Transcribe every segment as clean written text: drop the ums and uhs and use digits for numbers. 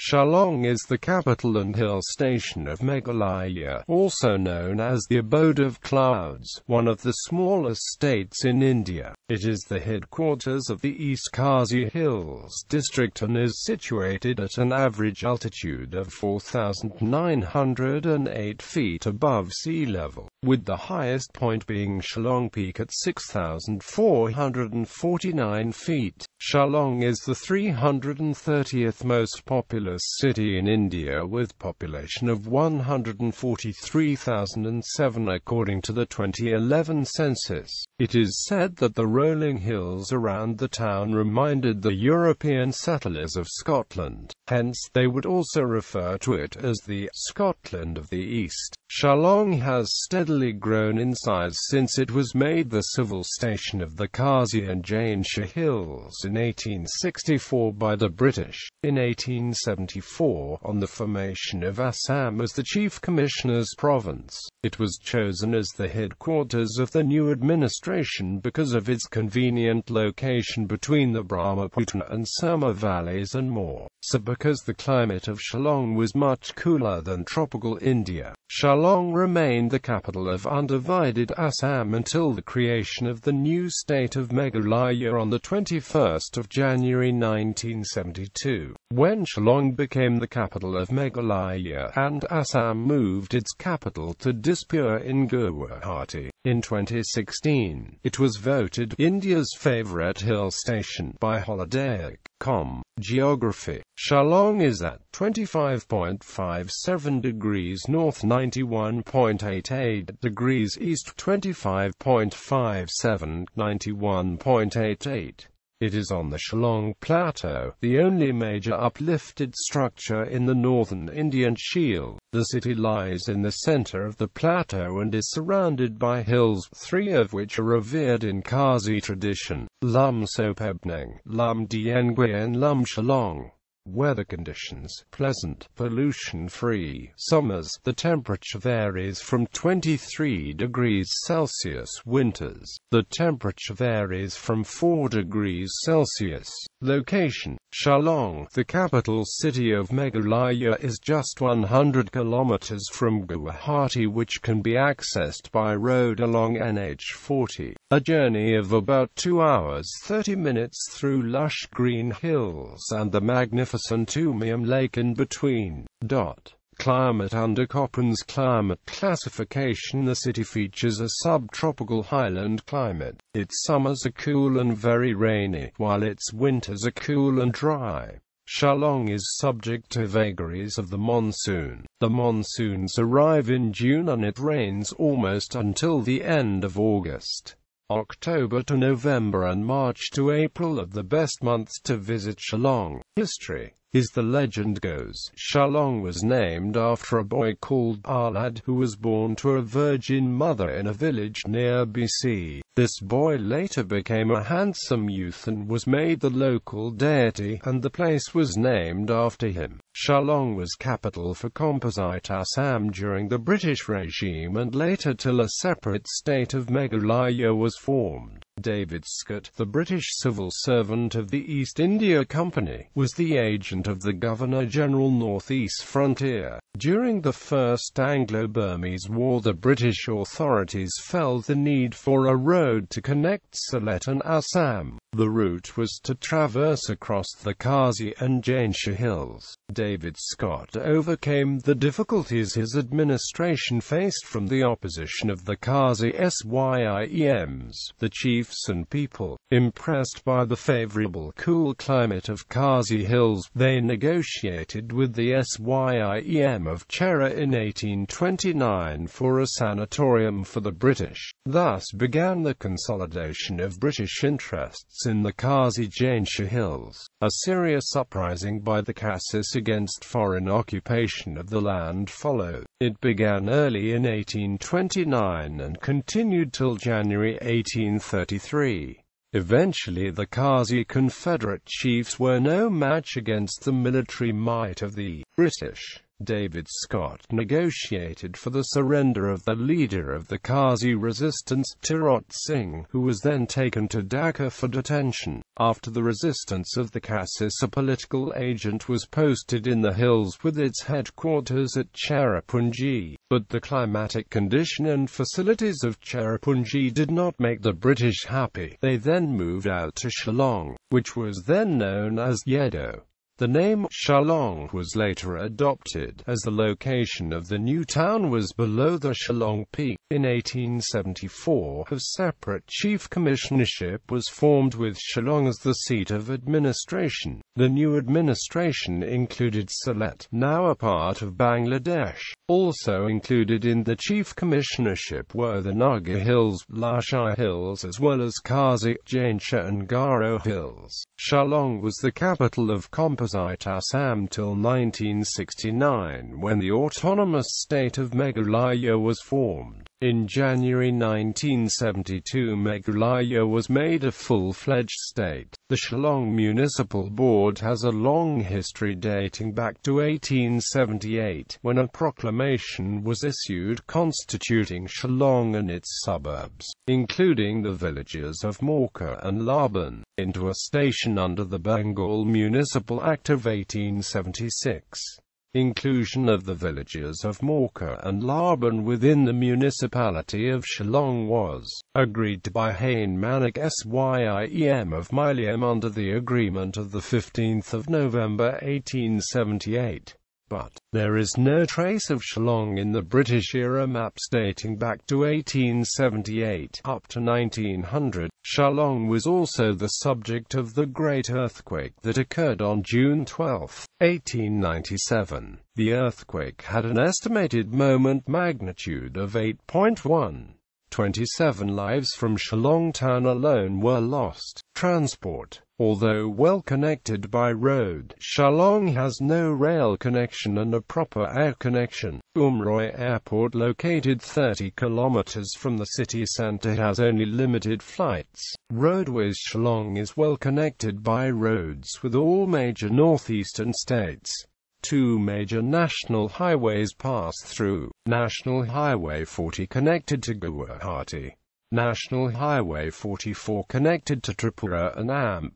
Shillong is the capital and hill station of Meghalaya, also known as the Abode of Clouds, one of the smallest states in India. It is the headquarters of the East Khasi Hills district and is situated at an average altitude of 4,908 feet above sea level, with the highest point being Shillong Peak at 6,449 feet. Shillong is the 330th most populous city in India with population of 143,007 according to the 2011 census. It is said that the rolling hills around the town reminded the European settlers of Scotland, hence they would also refer to it as the Scotland of the East. Shillong has steadily grown in size since it was made the civil station of the Khasi and Shillong Hills in 1864 by the British. In 1874, on the formation of Assam as the Chief Commissioner's province, it was chosen as the headquarters of the new administration because of its convenient location between the Brahmaputra and Summer valleys and more so because the climate of Shillong was much cooler than tropical India. Shillong remained the capital of undivided Assam until the creation of the new state of Meghalaya on the 21st of January 1972, when Shillong became the capital of Meghalaya, and Assam moved its capital to Dispur in Guwahati. In 2016, it was voted India's favorite hill station by Holiday.com. Geography. Shillong is at 25.57 degrees north, 91.88 degrees east, 25.57, 91.88. It is on the Shillong Plateau, the only major uplifted structure in the northern Indian Shield. The city lies in the center of the plateau and is surrounded by hills, three of which are revered in Khasi tradition: Lum Sopebneng, Lum Diengwe and Lum Shillong. Weather conditions: pleasant, pollution-free. Summers, the temperature varies from 23 degrees Celsius. Winters, the temperature varies from 4 degrees Celsius. Location: Shillong, the capital city of Meghalaya, is just 100 kilometers from Guwahati, which can be accessed by road along NH40, a journey of about 2 hours 30 minutes through lush green hills and the magnificent Umiam Lake in between. Climate. Under Köppen's climate classification, the city features a subtropical highland climate. Its summers are cool and very rainy, while its winters are cool and dry. Shillong is subject to vagaries of the monsoon. The monsoons arrive in June and it rains almost until the end of August. October to November and March to April are the best months to visit Shillong. History. As the legend goes, Shillong was named after a boy called Alad, who was born to a virgin mother in a village near BC. This boy later became a handsome youth and was made the local deity, and the place was named after him. Shillong was capital for Composite Assam during the British regime and later till a separate state of Meghalaya was formed. David.It, the British civil servant of the East India Company, was the agent of the Governor-General North-East Frontier. During the First Anglo-Burmese War, the British authorities felt the need for a road to connect Sylhet and Assam. The route was to traverse across the Khasi and Shillong Hills. David.It overcame the difficulties his administration faced from the opposition of the Khasi Syims, the chiefs and people. Impressed by the favorable cool climate of Khasi Hills, they negotiated with the Syim of Chera in 1829 for a sanatorium for the British. Thus began the consolidation of British interests in the Khasi Shillong Hills. A serious uprising by the Khasis against foreign occupation of the land followed. It began early in 1829 and continued till January 1833. Eventually the Khasi Confederate chiefs were no match against the military might of the British. David Scott negotiated for the surrender of the leader of the Khasi resistance, Tirot Singh, who was then taken to Dhaka for detention. After the resistance of the Khasis, a political agent was posted in the hills with its headquarters at Cherrapunji, but the climatic condition and facilities of Cherrapunji did not make the British happy. They then moved out to Shillong, which was then known as Yedo. The name Shillong was later adopted, as the location of the new town was below the Shillong Peak. In 1874, a separate chief commissionership was formed with Shillong as the seat of administration. The new administration included Sylhet, now a part of Bangladesh. Also included in the chief commissionership were the Naga Hills, Lashai Hills, as well as Khasi, Jaintia and Garo Hills. Shillong was the capital of Composite Assam till 1969, when the autonomous state of Meghalaya was formed. In January 1972, Meghalaya was made a full-fledged state. The Shillong Municipal Board has a long history dating back to 1878, when a proclamation was issued constituting Shillong and its suburbs, including the villages of Morka and Laban, into a station under the Bengal Municipal Act of 1876. Inclusion of the villages of Morka and Laban within the municipality of Shillong was agreed to by Hain Manik Syem of Myliam under the agreement of 15 November 1878. But there is no trace of Shillong in the British-era maps dating back to 1878 up to 1900. Shillong was also the subject of the great earthquake that occurred on June 12, 1897. The earthquake had an estimated moment magnitude of 8.1. 27 lives from Shillong town alone were lost. Transport. Although well connected by road, Shillong has no rail connection and a proper air connection. Umroi Airport, located 30 kilometers from the city centre, has only limited flights. Roadways. Shillong is well connected by roads with all major northeastern states. Two major national highways pass through. National Highway 40 connected to Guwahati. National Highway 44 connected to Tripura and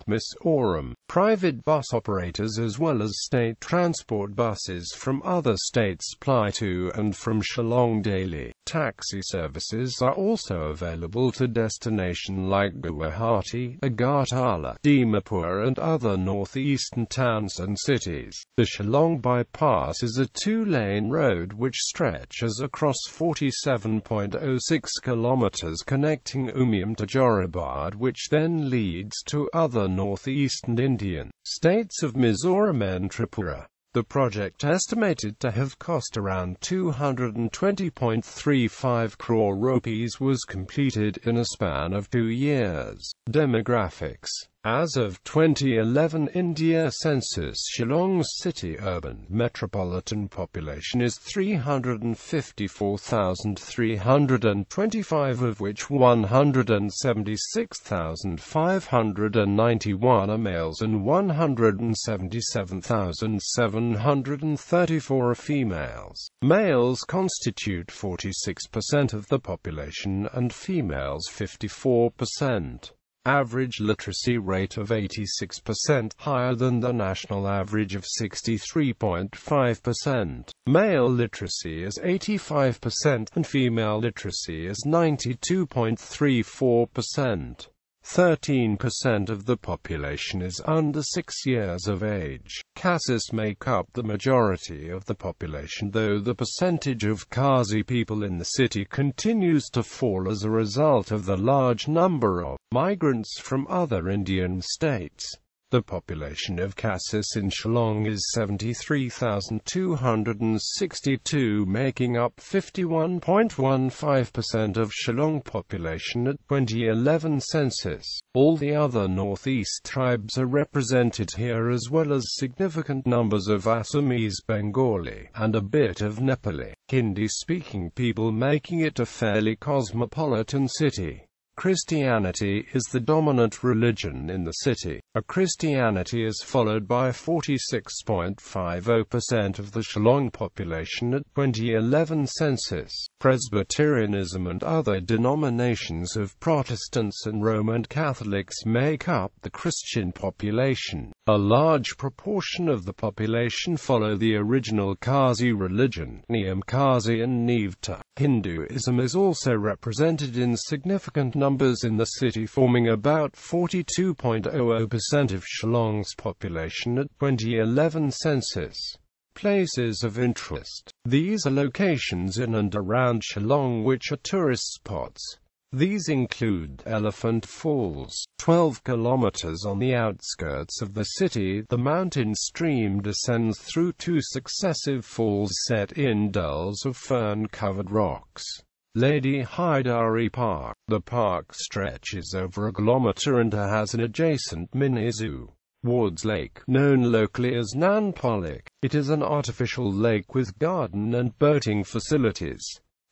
Mizoram. Private bus operators as well as state transport buses from other states ply to and from Shillong daily. Taxi services are also available to destinations like Guwahati, Agartala, Dimapur and other northeastern towns and cities. The Shillong Bypass is a two-lane road which stretches across 47.06 kilometers connecting Umiam to Jorabad, which then leads to other northeastern Indian states of Mizoram and Tripura. The project, estimated to have cost around 220.35 crore rupees, was completed in a span of 2 years. Demographics. As of 2011 India census, Shillong's city urban metropolitan population is 354,325, of which 176,591 are males and 177,734 are females. Males constitute 46% of the population and females 54%. Average literacy rate of 86%, higher than the national average of 63.5%. Male literacy is 85% and female literacy is 92.34%. 13% of the population is under 6 years of age. Khasis make up the majority of the population, though the percentage of Khasi people in the city continues to fall as a result of the large number of migrants from other Indian states. The population of Khasis in Shillong is 73,262, making up 51.15% of Shillong population at 2011 census. All the other northeast tribes are represented here, as well as significant numbers of Assamese, Bengali, and a bit of Nepali, Hindi-speaking people, making it a fairly cosmopolitan city. Christianity is the dominant religion in the city. Christianity is followed by 46.50% of the Shillong population at 2011 census. Presbyterianism and other denominations of Protestants and Roman Catholics make up the Christian population. A large proportion of the population follow the original Khasi religion, Khasi and Nivta. Hinduism is also represented in significant numbers in the city, forming about 42.00% of Shillong's population at 2011 census. Places of interest. These are locations in and around Shillong which are tourist spots. These include Elephant Falls, 12 kilometers on the outskirts of the city. The mountain stream descends through two successive falls set in dells of fern-covered rocks. Lady Hydari Park. The park stretches over a kilometer and has an adjacent mini-zoo. Ward's Lake, known locally as Nanpolik. It is an artificial lake with garden and boating facilities.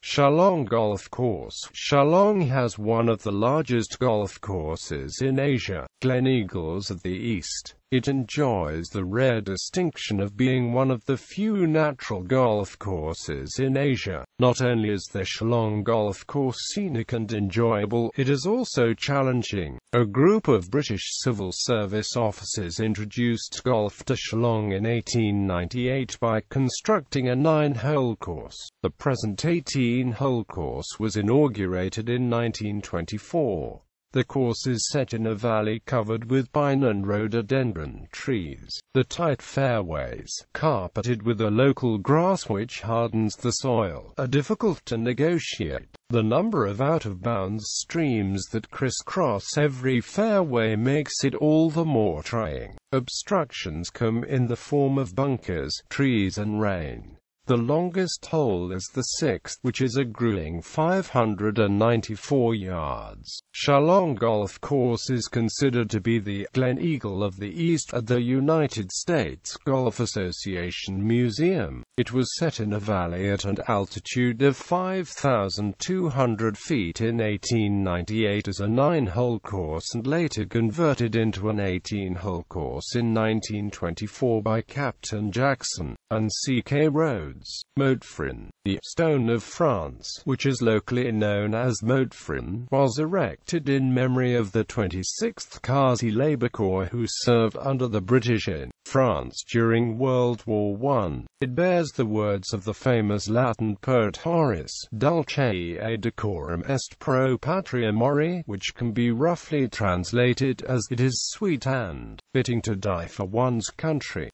Shillong Golf Course. Shillong has one of the largest golf courses in Asia, Gleneagles of the East. It enjoys the rare distinction of being one of the few natural golf courses in Asia. Not only is the Shillong Golf Course scenic and enjoyable, it is also challenging. A group of British civil service officers introduced golf to Shillong in 1898 by constructing a 9-hole course. The present 18-hole course was inaugurated in 1924. The course is set in a valley covered with pine and rhododendron trees. The tight fairways, carpeted with a local grass which hardens the soil, are difficult to negotiate. The number of out-of-bounds streams that crisscross every fairway makes it all the more trying. Obstructions come in the form of bunkers, trees and rain. The longest hole is the 6th, which is a grueling 594 yards. Shillong Golf Course is considered to be the Gleneagle of the East at the United States Golf Association Museum. It was set in a valley at an altitude of 5,200 feet in 1898 as a 9-hole course and later converted into an 18-hole course in 1924 by Captain Jackson and C.K. Rhodes. Montfrin. The Stone of France, which is locally known as Montfrin, was erected in memory of the 26th Khasi Labour Corps who served under the British in France during World War I. It bears the words of the famous Latin poet Horace, Dulce et decorum est pro patria mori, which can be roughly translated as, it is sweet and fitting to die for one's country.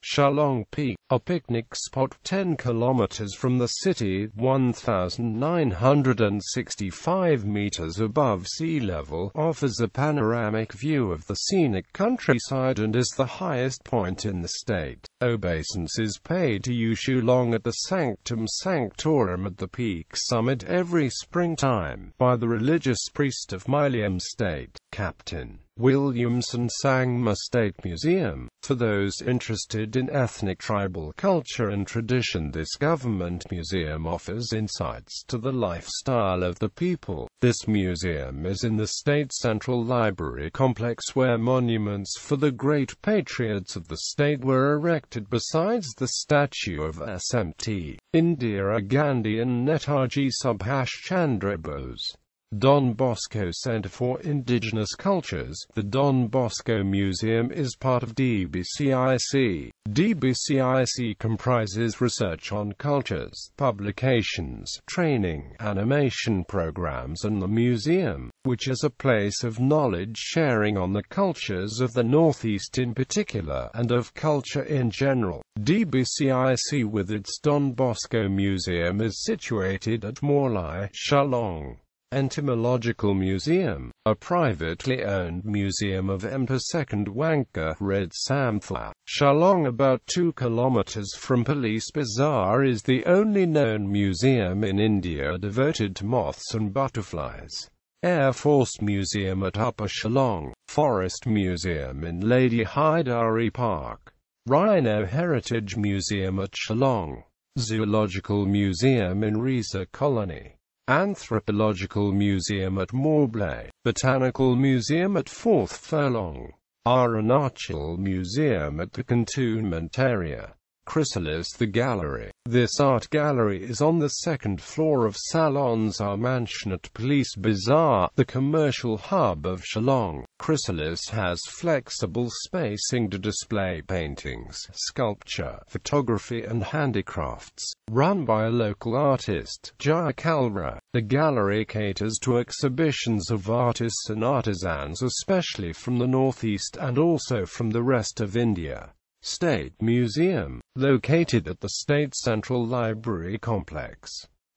Shillong Peak, a picnic spot 10 kilometers from the city, 1,965 meters above sea level, offers a panoramic view of the scenic countryside and is the highest point in the state. Obeisance is paid to Shillong at the Sanctum Sanctorum at the peak summit every springtime, by the religious priest of Myliam State, Captain Williamson Sangma State Museum. For those interested in ethnic tribal culture and tradition, this government museum offers insights to the lifestyle of the people. This museum is in the State Central Library complex where monuments for the great patriots of the state were erected besides the statue of Smt. Indira Gandhi and Netaji Subhash Chandra Bose. Don Bosco Center for Indigenous Cultures. The Don Bosco Museum is part of DBCIC. DBCIC comprises research on cultures, publications, training, animation programs and the museum, which is a place of knowledge sharing on the cultures of the Northeast in particular, and of culture in general. DBCIC with its Don Bosco Museum is situated at Meghalaya, Shillong. Entomological Museum, a privately owned museum of Emperor II Wangchuck Red Samthla, Shillong, about 2 kilometers from Police Bazaar, is the only known museum in India devoted to moths and butterflies. Air Force Museum at Upper Shillong, Forest Museum in Lady Hydari Park, Rhino Heritage Museum at Shillong, Zoological Museum in Risa Colony. Anthropological Museum at Morblay, Botanical Museum at 4th Furlong, Arunachal Museum at the Cantonment area, Chrysalis the Gallery. This art gallery is on the second floor of Salonzar Mansion at Police Bazaar, the commercial hub of Shillong. Chrysalis has flexible spacing to display paintings, sculpture, photography and handicrafts. Run by a local artist, Jaya Kalra, the gallery caters to exhibitions of artists and artisans especially from the Northeast and also from the rest of India. State Museum, located at the State Central Library Complex.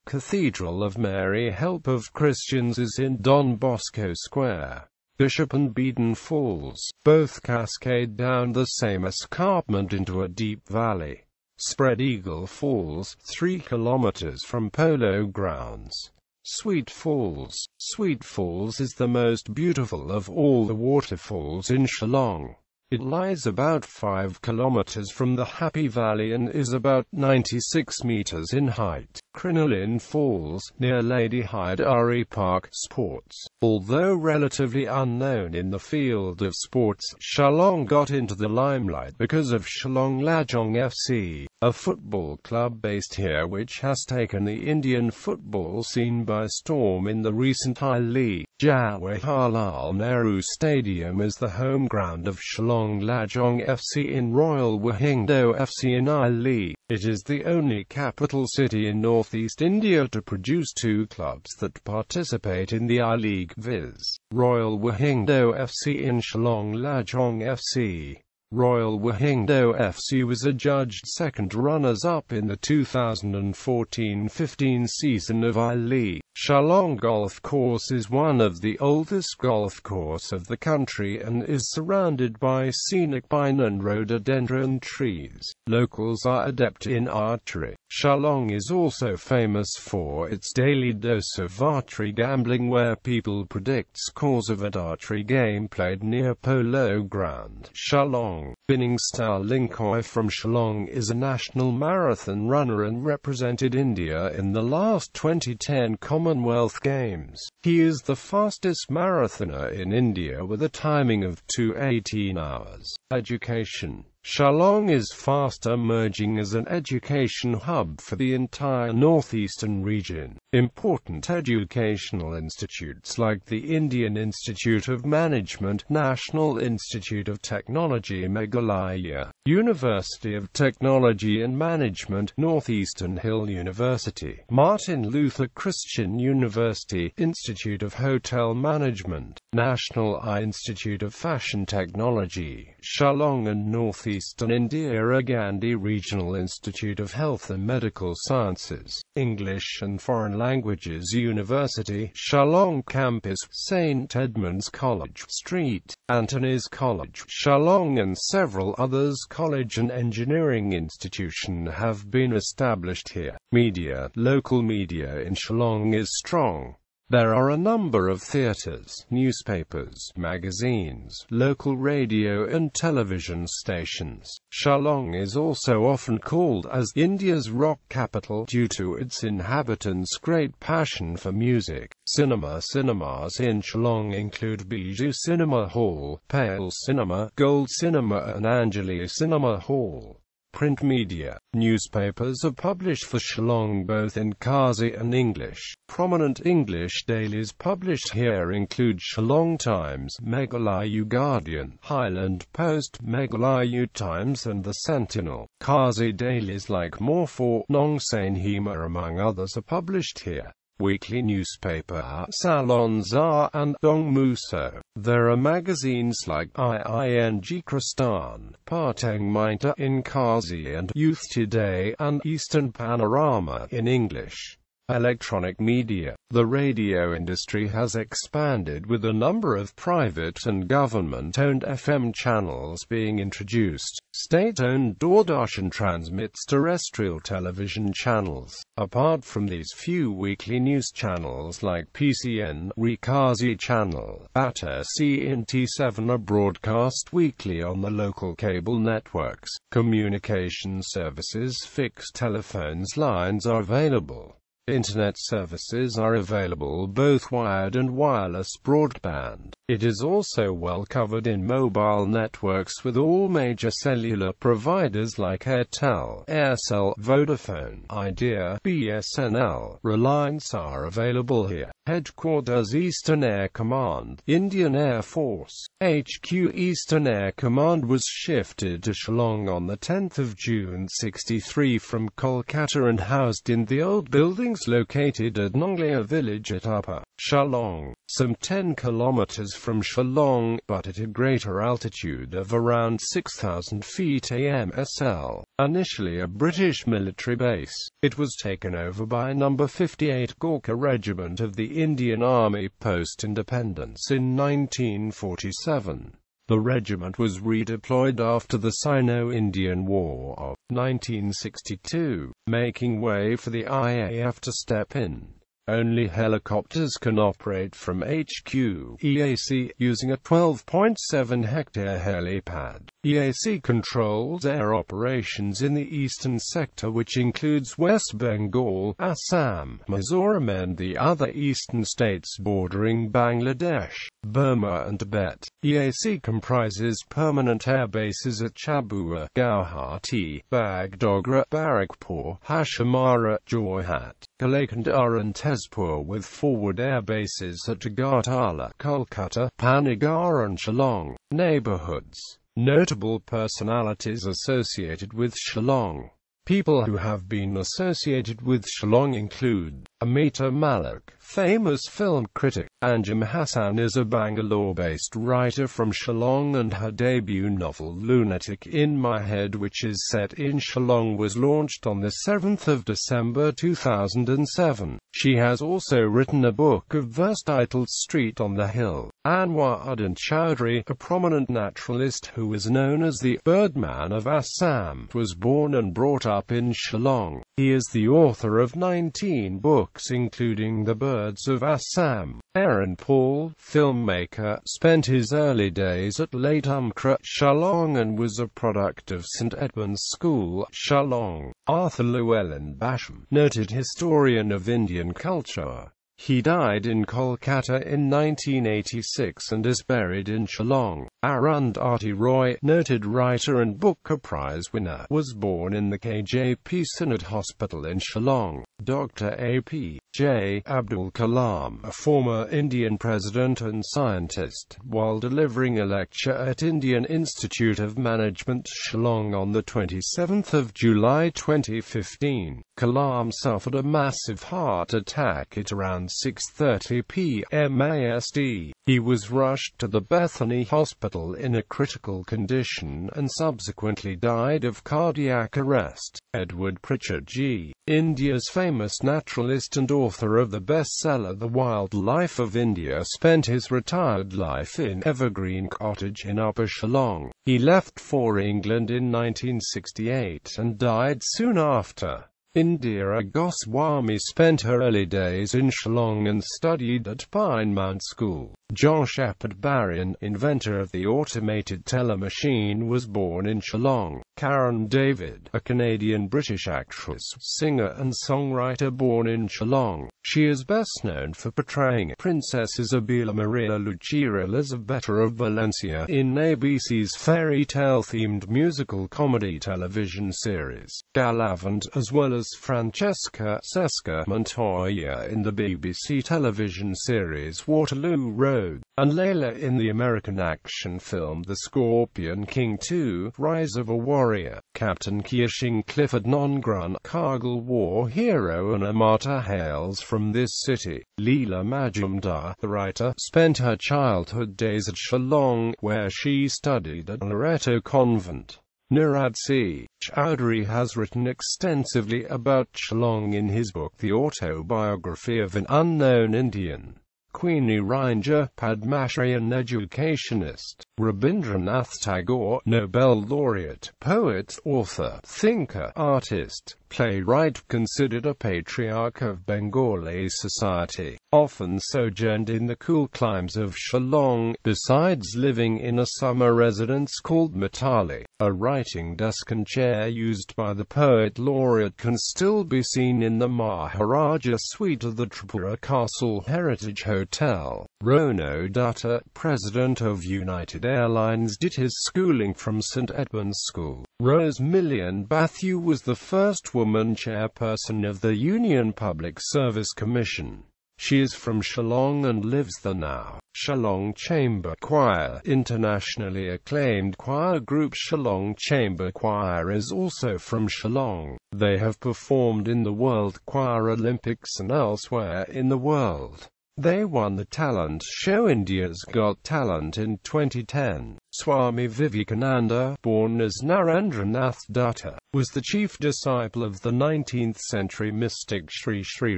Cathedral of Mary Help of Christians is in Don Bosco Square. Bishop and Beadon Falls, both cascade down the same escarpment into a deep valley. Spread Eagle Falls, 3 kilometers from Polo Grounds. Sweet Falls. Sweet Falls is the most beautiful of all the waterfalls in Shillong. It lies about 5 kilometers from the Happy Valley and is about 96 meters in height. Crinoline Falls, near Lady Hyderabad Park. Sports. Although relatively unknown in the field of sports, Shillong got into the limelight because of Shillong Lajong FC, a football club based here which has taken the Indian football scene by storm in the recent I-League. Jawaharlal Nehru Stadium is the home ground of Shillong Lajong FC in Royal Wahingo FC in I-League. It is the only capital city in northeast India to produce 2 clubs that participate in the I-League, viz. Royal Wahingo FC and Shillong Lajong FC. Royal Wahingo FC was adjudged second runners-up in the 2014-15 season of I-League. Shillong Golf Course is one of the oldest golf course of the country and is surrounded by scenic pine and rhododendron trees. Locals are adept in archery. Shillong is also famous for its daily dose of archery gambling where people predict scores of an archery game played near Polo Ground. Shillong. Binning Star Linkoi from Shillong is a national marathon runner and represented India in the last 2010 Commonwealth Games. He is the fastest marathoner in India with a timing of 2:18 hours. Education. Shillong is fast emerging as an education hub for the entire northeastern region. Important educational institutes like the Indian Institute of Management, National Institute of Technology Meghalaya, University of Technology and Management, Northeastern Hill University, Martin Luther Christian University, Institute of Hotel Management, National Eye Institute of Fashion Technology, Shillong and Northeastern Indira Gandhi Regional Institute of Health and Medical Sciences, English and Foreign Languages University, Shillong Campus, St. Edmund's College, St. Anthony's College, Shillong and several others college and engineering institution have been established here. Media. Local media in Shillong is strong. There are a number of theatres, newspapers, magazines, local radio and television stations. Shillong is also often called as India's rock capital due to its inhabitants' great passion for music. Cinemas in Shillong include Biju Cinema Hall, Pale Cinema, Gold Cinema and Anjali Cinema Hall. Print media. Newspapers are published for Shillong both in Khasi and English. Prominent English dailies published here include Shillong Times, Meghalaya Guardian, Highland Post, Meghalaya Times and The Sentinel. Khasi dailies like Morpho, Nong Sain Hema among others are published here. Weekly newspaper Salonzar and Dong Muso. There are magazines like Iing Kristan, Parteng Minta in Khasi and Youth Today and Eastern Panorama in English. Electronic media. The radio industry has expanded with a number of private and government-owned FM channels being introduced. State-owned Doordarshan transmits terrestrial television channels. Apart from these few weekly news channels like PCN, Khasi Channel, Bata CNT7 are broadcast weekly on the local cable networks. Communication services, fixed telephones lines are available. Internet services are available both wired and wireless broadband. It is also well covered in mobile networks with all major cellular providers like Airtel, Aircel, Vodafone, Idea, BSNL, Reliance are available here. Headquarters Eastern Air Command, Indian Air Force. HQ Eastern Air Command was shifted to Shillong on the 10th of June 63 from Kolkata and housed in the old buildings located at Nonglia village at Upper Shillong, some 10 kilometers from Shillong, but at a greater altitude of around 6,000 feet AMSL. Initially a British military base, it was taken over by No. 58 Gorkha Regiment of the Indian Army post-independence in 1947. The regiment was redeployed after the Sino-Indian War of 1962, making way for the IAF to step in. Only helicopters can operate from HQ EAC using a 12.7-hectare helipad. EAC controls air operations in the eastern sector, which includes West Bengal, Assam, Mizoram and the other eastern states bordering Bangladesh, Burma and Tibet. EAC comprises permanent air bases at Chabua, Guwahati, Bagdogra, Barrackpur, Hashamara, Jorhat, Kalakandar and Tezpur, with forward air bases at Agartala, Kolkata, Panagarh and Shillong. Neighborhoods. Notable personalities associated with Shillong. People who have been associated with Shillong include Amita Malik, famous film critic. Anjum Hassan is a Bangalore-based writer from Shillong, and her debut novel Lunatic in My Head, which is set in Shillong, was launched on the 7th of December 2007. She has also written a book of verse titled Street on the Hill. Anwar Uddin Chowdhury, a prominent naturalist who is known as the Birdman of Assam, was born and brought up in Shillong. He is the author of 19 books including The Birds of Assam. Aaron Paul, filmmaker, spent his early days at Late Umkra, Shillong and was a product of St. Edmund's School, Shillong. Arthur Llewellyn Basham, noted historian of Indian culture. He died in Kolkata in 1986 and is buried in Shillong. Arundhati Roy, noted writer and Booker Prize winner, was born in the KJP Synod Hospital in Shillong. Dr. A.P.J. Abdul Kalam, a former Indian president and scientist, while delivering a lecture at Indian Institute of Management, Shillong on the 27th of July 2015. Kalam suffered a massive heart attack at around 6:30 p.m. AST. He was rushed to the Bethany Hospital in a critical condition and subsequently died of cardiac arrest. Edward Pritchard G., India's famous naturalist and author of the bestseller The Wild Life of India, spent his retired life in Evergreen Cottage in Upper Shillong. He left for England in 1968 and died soon after. Indira Goswami spent her early days in Shillong and studied at Pine Mount School. John Shepherd Barron, inventor of the automated teller machine, was born in Shillong. Karen David, a Canadian-British actress, singer and songwriter born in Shillong. She is best known for portraying Princess Isabella Maria Lucia Elizabeta of Valencia in ABC's fairy tale-themed musical comedy television series, Galavant, as well as Francesca Seska Montoya in the BBC television series Waterloo Road, and Layla in the American action film The Scorpion King 2, Rise of a Warrior. Captain Keishing Clifford Nongran, Kargil war hero and a martyr, hails from this city. Leela Majumdar, the writer, spent her childhood days at Shillong, where she studied at Loreto Convent. Nirad C. Chowdhury has written extensively about Shillong in his book The Autobiography of an Unknown Indian. Queenie Ranger, Padma Shri and educationist. Rabindranath Tagore, Nobel laureate, poet, author, thinker, artist. playwright considered a patriarch of Bengali society, often sojourned in the cool climes of Shillong, besides living in a summer residence called Matali. A writing desk and chair used by the poet laureate can still be seen in the Maharaja suite of the Tripura Castle Heritage Hotel. Rono Dutta, president of United Airlines, did his schooling from St. Edmund's School. Rose Million Bathu was the first woman chairperson of the Union Public Service Commission. She is from Shillong and lives there now. Shillong Chamber Choir, internationally acclaimed choir group Shillong Chamber Choir, is also from Shillong. They have performed in the World Choir Olympics and elsewhere in the world. They won the talent show India's Got Talent in 2010. Swami Vivekananda, born as Narendranath Dutta, was the chief disciple of the 19th-century mystic Sri Sri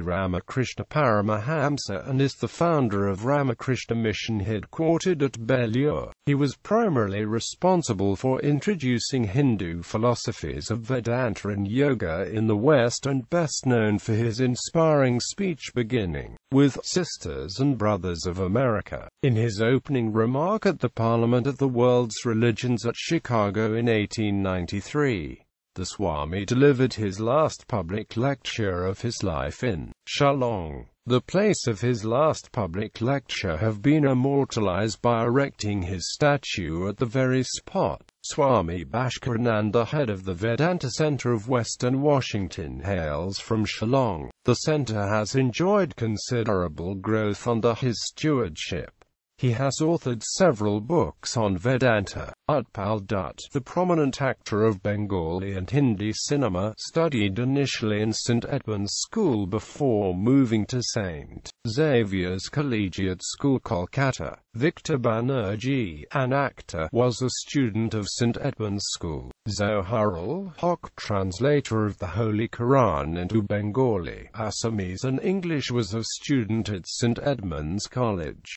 Ramakrishna Paramahamsa and is the founder of Ramakrishna Mission headquartered at Belur. He was primarily responsible for introducing Hindu philosophies of Vedanta and Yoga in the West, and best known for his inspiring speech beginning with "Sisters and Brothers of America" in his opening remark at the Parliament of the World's Religions at Chicago in 1893. The Swami delivered his last public lecture of his life in Shillong. The place of his last public lecture have been immortalized by erecting his statue at the very spot. Swami Bhaskarananda, head of the Vedanta Center of Western Washington, hails from Shillong. The center has enjoyed considerable growth under his stewardship. He has authored several books on Vedanta. Utpal Dutt, the prominent actor of Bengali and Hindi cinema, studied initially in St. Edmund's School before moving to St. Xavier's Collegiate School, Kolkata. Victor Banerjee, an actor, was a student of St. Edmund's School. Zoharul Haq, translator of the Holy Quran into Bengali, Assamese and English, was a student at St. Edmund's College.